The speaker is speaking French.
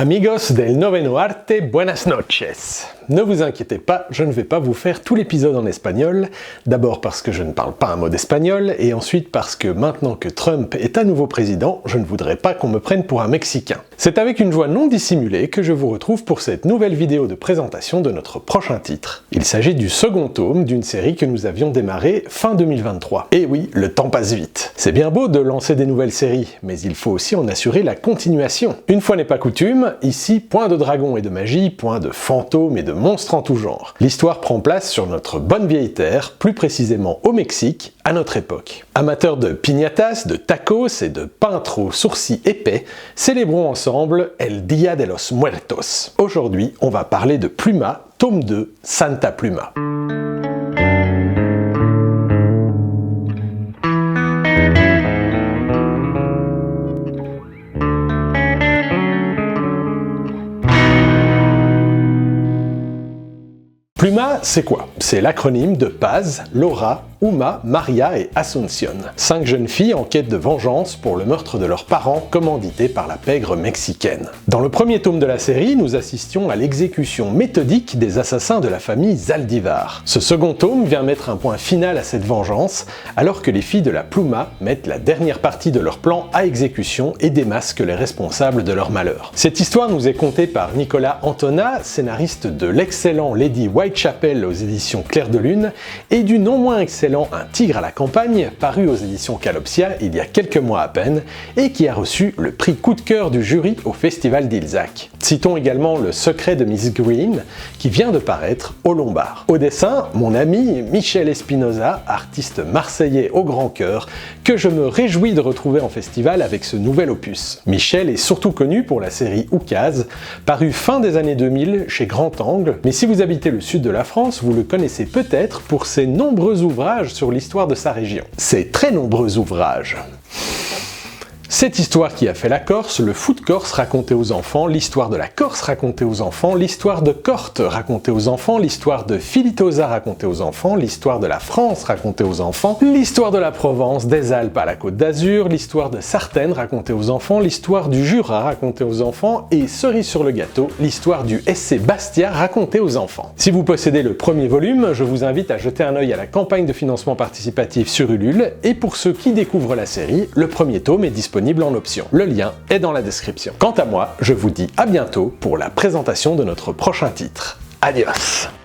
Amigos del Noveno Arte, buenas noches. Ne vous inquiétez pas, je ne vais pas vous faire tout l'épisode en espagnol, d'abord parce que je ne parle pas un mot d'espagnol, et ensuite parce que maintenant que Trump est à nouveau président, je ne voudrais pas qu'on me prenne pour un Mexicain. C'est avec une joie non dissimulée que je vous retrouve pour cette nouvelle vidéo de présentation de notre prochain titre. Il s'agit du second tome d'une série que nous avions démarrée fin 2023. Et oui, le temps passe vite. C'est bien beau de lancer des nouvelles séries, mais il faut aussi en assurer la continuation. Une fois n'est pas coutume, ici, point de dragons et de magie, point de fantômes et de monstres en tout genre. L'histoire prend place sur notre bonne vieille terre, plus précisément au Mexique, à notre époque. Amateurs de piñatas, de tacos et de peintres aux sourcils épais, célébrons ensemble El Día de los Muertos. Aujourd'hui, on va parler de Pluma, tome 2, Santa Pluma. Pluma, c'est quoi? C'est l'acronyme de Paz, Laura, Uma, Maria et Asuncion. 5 jeunes filles en quête de vengeance pour le meurtre de leurs parents commandités par la pègre mexicaine. Dans le premier tome de la série, nous assistions à l'exécution méthodique des assassins de la famille Zaldivar. Ce second tome vient mettre un point final à cette vengeance, alors que les filles de la Pluma mettent la dernière partie de leur plan à exécution et démasquent les responsables de leur malheur. Cette histoire nous est contée par Nicolas Antona, scénariste de l'excellent Lady Whitechapel aux éditions Clair de Lune, et du non moins excellent Un tigre à la campagne, paru aux éditions Calopsia il y a quelques mois à peine, et qui a reçu le prix coup de cœur du jury au Festival d'Ilzac. Citons également Le secret de Miss Green, qui vient de paraître au Lombard. Au dessin, mon ami Michel Espinosa, artiste marseillais au grand cœur, que je me réjouis de retrouver en festival avec ce nouvel opus. Michel est surtout connu pour la série Oukase, parue fin des années 2000 chez Grand Angle, mais si vous habitez le sud de la France, vous le connaissez peut-être pour ses nombreux ouvrages sur l'histoire de sa région. Ces très nombreux ouvrages. Cette histoire qui a fait la Corse, le foot corse raconté aux enfants, l'histoire de la Corse racontée aux enfants, l'histoire de Corte racontée aux enfants, l'histoire de Filitosa racontée aux enfants, l'histoire de la France racontée aux enfants, l'histoire de la Provence, des Alpes à la Côte d'Azur, l'histoire de Sartène racontée aux enfants, l'histoire du Jura racontée aux enfants et, cerise sur le gâteau, l'histoire du SC Bastia racontée aux enfants. Si vous possédez le premier volume, je vous invite à jeter un œil à la campagne de financement participatif sur Ulule, et pour ceux qui découvrent la série, le premier tome est disponible en option. Le lien est dans la description. Quant à moi, je vous dis à bientôt pour la présentation de notre prochain titre. Adios!